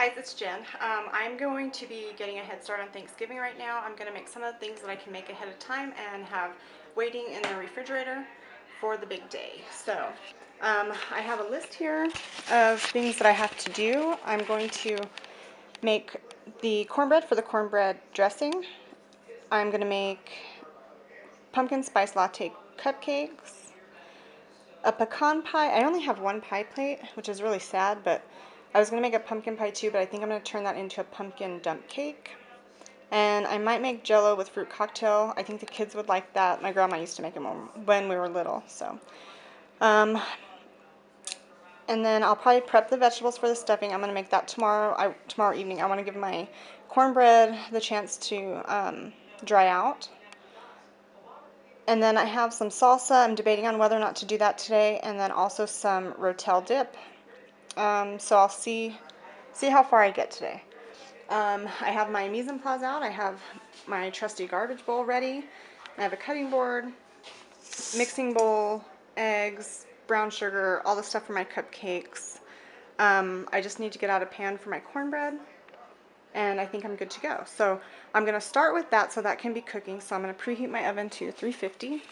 guys, it's Jen. I'm going to be getting a head start on Thanksgiving right now. I'm going to make some of the things that I can make ahead of time and have waiting in the refrigerator for the big day. So I have a list here of things that I have to do. I'm going to make the cornbread for the cornbread dressing. I'm going to make pumpkin spice latte cupcakes, a pecan pie. I only have one pie plate, which is really sad, but I was going to make a pumpkin pie too, but I think I'm going to turn that into a pumpkin dump cake. And I might make jello with fruit cocktail. I think the kids would like that. My grandma used to make them when we were little. So, and then I'll probably prep the vegetables for the stuffing. I'm going to make that tomorrow. Tomorrow evening. I want to give my cornbread the chance to dry out. And then I have some salsa. I'm debating on whether or not to do that today. And then also some Rotel dip. So I'll see how far I get today. I have my mise en place out. I have my trusty garbage bowl ready. I have a cutting board, mixing bowl, eggs, brown sugar, all the stuff for my cupcakes. I just need to get out a pan for my cornbread, and I think I'm good to go. So I'm going to start with that so that can be cooking. So I'm going to preheat my oven to 350.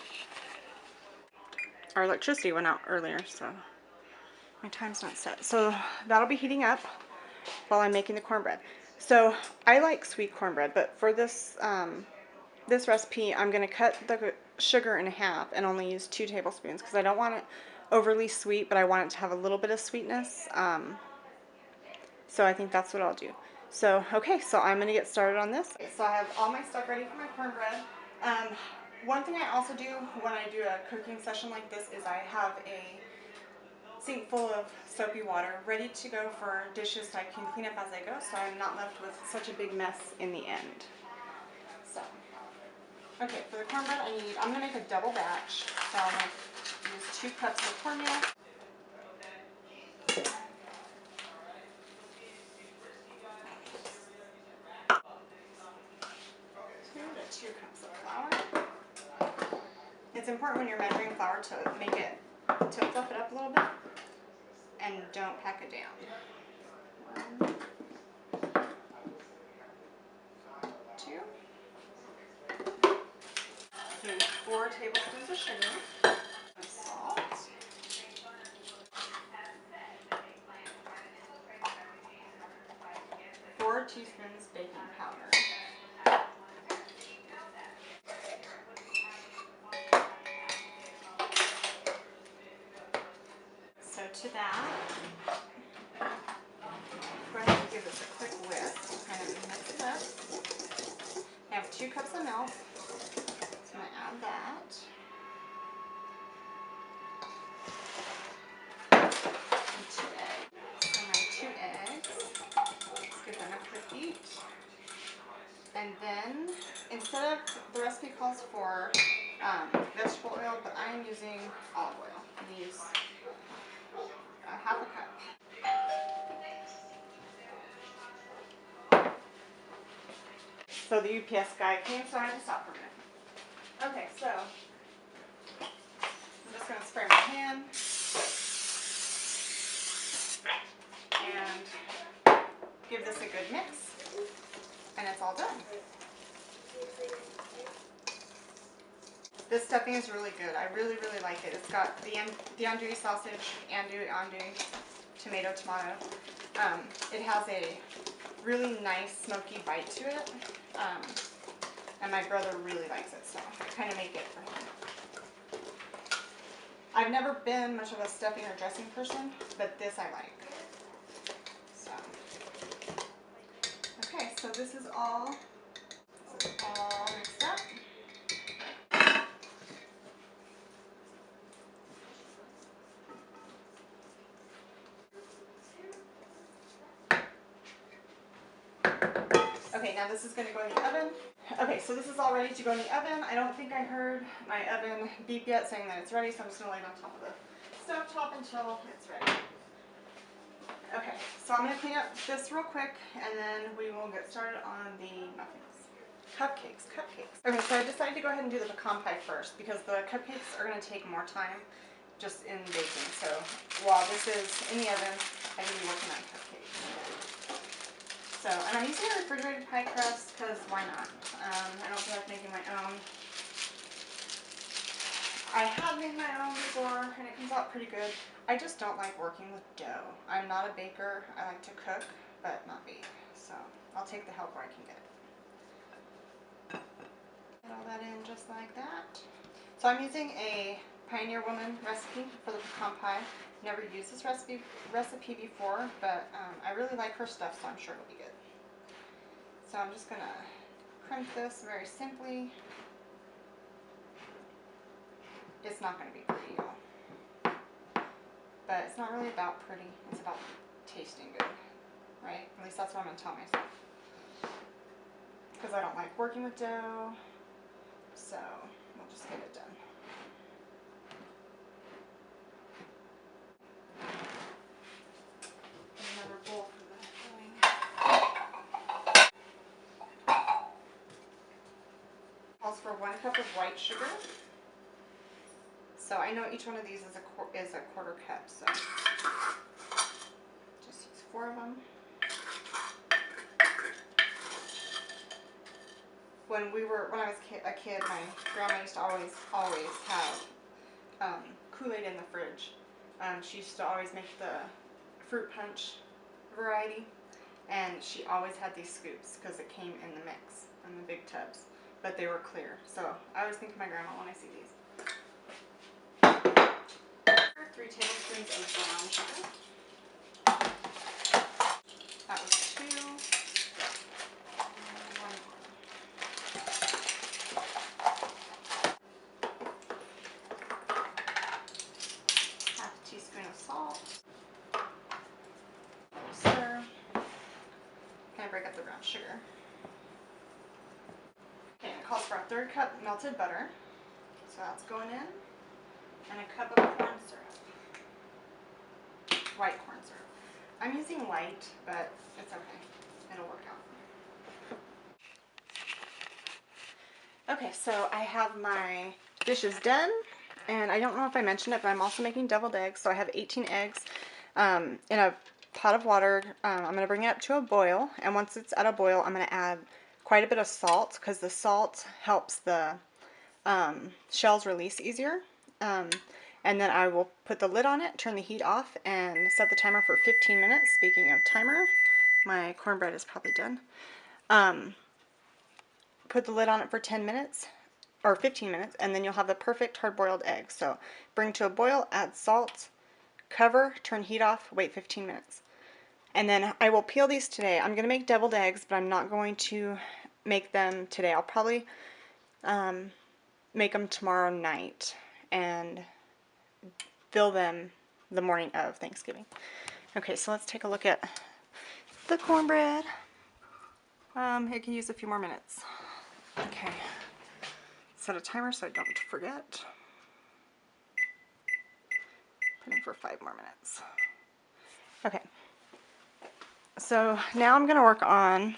Our electricity went out earlier, so my time's not set. So that'll be heating up while I'm making the cornbread. So I like sweet cornbread, but for this this recipe, I'm going to cut the sugar in half and only use 2 tablespoons because I don't want it overly sweet, but I want it to have a little bit of sweetness. So I think that's what I'll do. So, okay, so I'm going to get started on this. So I have all my stuff ready for my cornbread. One thing I also do when I do a cooking session like this is I have a sink full of soapy water ready to go for dishes so I can clean up as I go, so I'm not left with such a big mess in the end. So, okay, for the cornbread I'm going to make a double batch, so I'm going to use 2 cups of cornmeal, 2 cups of flour. It's important when you're measuring flour to fluff it up a little bit and don't pack it down. 1, 2. 4 tablespoons of sugar, salt, 4 teaspoons baking powder, so to that, go ahead and give this a quick whisk, kind of mix it up. I have 2 cups of milk, so I'm going to add that. And 2 eggs. So my 2 eggs, let's give them a quick beat. And then, instead of, the recipe calls for vegetable oil, but I am using olive oil. I'm going to use half a cup. So the UPS guy came, so I had to stop for a minute. Okay, so I'm just going to spray my pan and give this a good mix, and it's all done. This stuffing is really good. I really, really like it. It's got the andouille sausage, andouille, tomato. It has a really nice smoky bite to it, and my brother really likes it, so I kind of make it for him. I've never been much of a stuffing or dressing person, but this I like. So, okay, so this is all mixed up. Okay, now this is going to go in the oven. Okay, so this is all ready to go in the oven. I don't think I heard my oven beep yet saying that it's ready, so I'm just going to lay it on top of the stovetop until it's ready. Okay, so I'm going to clean up this real quick, and then we will get started on the muffins. Cupcakes. Okay, so I decided to go ahead and do the pecan pie first, because the cupcakes are going to take more time just in baking. So while this is in the oven, I'm going to be working on cupcakes. So, and I'm using a refrigerated pie crust because why not? I don't feel like making my own. I have made my own before and it comes out pretty good. I just don't like working with dough. I'm not a baker. I like to cook, but not bake. So I'll take the help where I can get it. Get all that in just like that. So I'm using a Pioneer Woman recipe for the pecan pie. Never used this recipe before, but I really like her stuff, so I'm sure it'll be good. So I'm just gonna crimp this very simply. It's not gonna be pretty, y'all. But it's not really about pretty, it's about tasting good, right? At least that's what I'm gonna tell myself. Because I don't like working with dough, so we'll just get it done. Another bowl for the filling. Calls for 1 cup of white sugar. So I know each one of these is a quarter cup, so just use 4 of them. When I was a kid, my grandma used to always have Kool-Aid in the fridge. She used to always make the fruit punch variety, and she always had these scoops because it came in the mix in the big tubs, but they were clear. So I always think of my grandma when I see these. 3 tablespoons of brown sugar. That was 2. Half a teaspoon of salt. Stir. Kind of break up the brown sugar. Okay, it calls for a 1/3 cup melted butter. So that's going in. And a cup of corn syrup. White corn syrup. I'm using light, but it's okay. It'll work out. Okay, so I have my dishes done, and I don't know if I mentioned it, but I'm also making deviled eggs. So I have 18 eggs in a pot of water. I'm going to bring it up to a boil, and once it's at a boil, I'm going to add quite a bit of salt because the salt helps the shells release easier. And then I will put the lid on it, turn the heat off, and set the timer for 15 minutes. Speaking of timer, my cornbread is probably done. Put the lid on it for 10 minutes, or 15 minutes, and then you'll have the perfect hard-boiled egg. So bring to a boil, add salt, cover, turn heat off, wait 15 minutes. And then I will peel these today. I'm going to make deviled eggs, but I'm not going to make them today. I'll probably make them tomorrow night and fill them the morning of Thanksgiving. Okay, so let's take a look at the cornbread. It can use a few more minutes. Okay, set a timer so I don't forget. Put in for 5 more minutes. Okay, so now I'm going to work on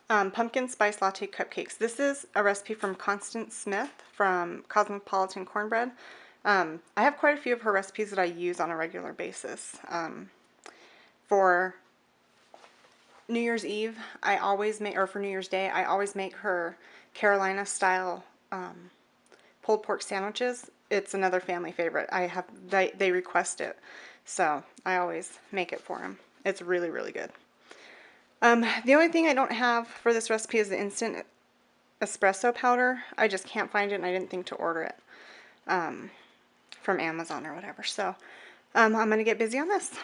pumpkin spice latte cupcakes. This is a recipe from Constance Smith from Cosmopolitan Cornbread. I have quite a few of her recipes that I use on a regular basis. For New Year's Eve, I always make, or for New Year's Day, I always make her Carolina style pulled pork sandwiches. It's another family favorite. They request it, so I always make it for them. It's really, really good. The only thing I don't have for this recipe is the instant espresso powder. I just can't find it, and I didn't think to order it from Amazon or whatever. So I'm going to get busy on this.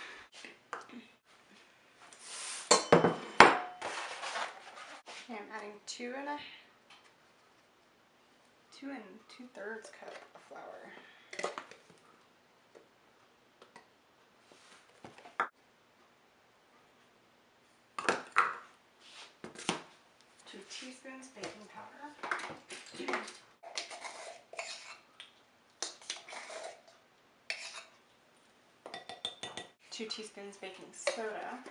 Okay, I'm adding 2 2 2/3 cup of flour. 2 teaspoons baking powder. 2 teaspoons baking soda.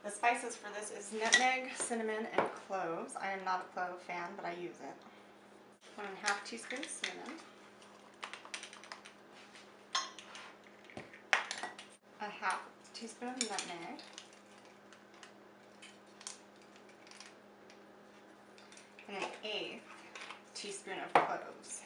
The spices for this is nutmeg, cinnamon, and cloves. I am not a clove fan, but I use it. 1.5 teaspoons cinnamon. teaspoon of nutmeg. And an eighth teaspoon of cloves.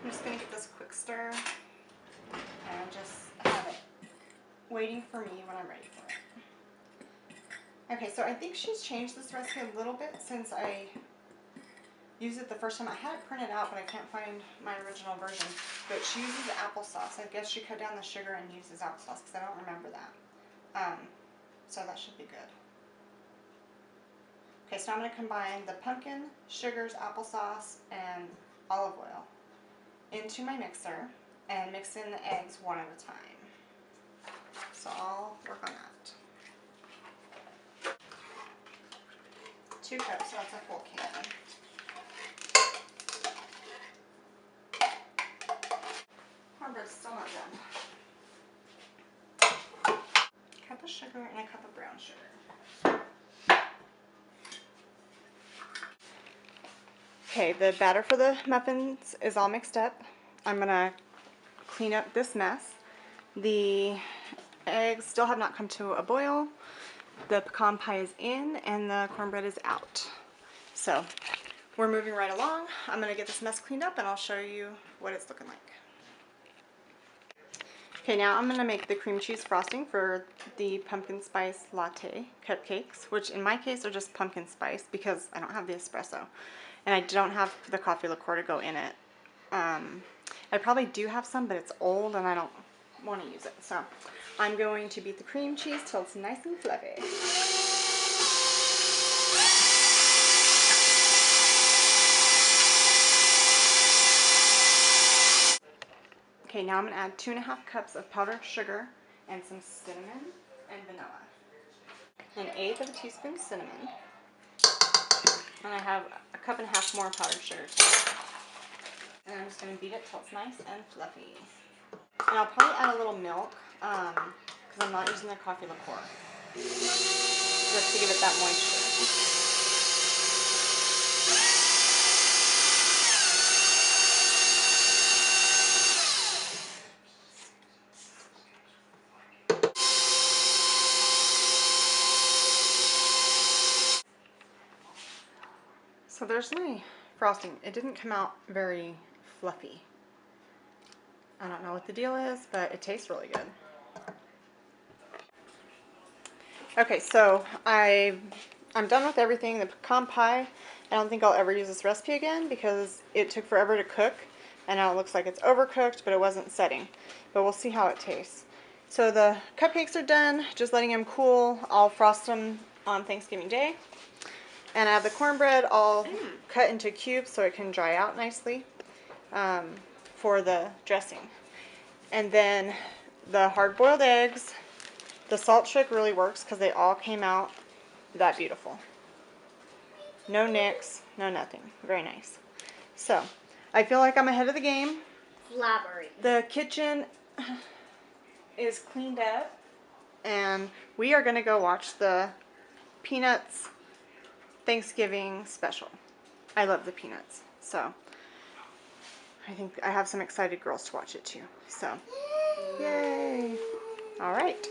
I'm just going to get this quick stir and just have it waiting for me when I'm ready for it. Okay, so I think she's changed this recipe a little bit since I used it the first time. I had it printed out, but I can't find my original version. But she uses applesauce. I guess she cut down the sugar and uses applesauce because I don't remember that. So that should be good. Okay, so I'm going to combine the pumpkin, sugars, applesauce, and olive oil into my mixer and mix in the eggs one at a time. So I'll work on that. 2 cups, so that's a full can. Cornbread's still not done. Cup of sugar and a cup of brown sugar. Okay, the batter for the muffins is all mixed up. I'm gonna clean up this mess. The eggs still have not come to a boil. The pecan pie is in and the cornbread is out. So we're moving right along. I'm gonna get this mess cleaned up and I'll show you what it's looking like. Okay, now I'm gonna make the cream cheese frosting for the pumpkin spice latte cupcakes, which in my case are just pumpkin spice because I don't have the espresso. And I don't have the coffee liqueur to go in it. I probably do have some, but it's old and I don't want to use it. So I'm going to beat the cream cheese till it's nice and fluffy. Okay, now I'm going to add 2½ cups of powdered sugar and some cinnamon and vanilla. 1/8 of a teaspoon cinnamon. And I have a 1.5 cups more powdered sugar too. And I'm just going to beat it till it's nice and fluffy. And I'll probably add a little milk because I'm not using the coffee liqueur. Just to give it that moisture. So there's my frosting. It didn't come out very fluffy. I don't know what the deal is, but it tastes really good. Okay, so I'm done with everything. The pecan pie, I don't think I'll ever use this recipe again because it took forever to cook and now it looks like it's overcooked, but it wasn't setting. But we'll see how it tastes. So the cupcakes are done, just letting them cool. I'll frost them on Thanksgiving Day. And I have the cornbread all cut into cubes so it can dry out nicely for the dressing. And then the hard-boiled eggs, the salt trick really works because they all came out that beautiful. No nicks, no nothing. Very nice. So, I feel like I'm ahead of the game. Elaborate. The kitchen is cleaned up and we are going to go watch the Peanuts Thanksgiving special. I love the Peanuts, so I think I have some excited girls to watch it too. So, yay! All right.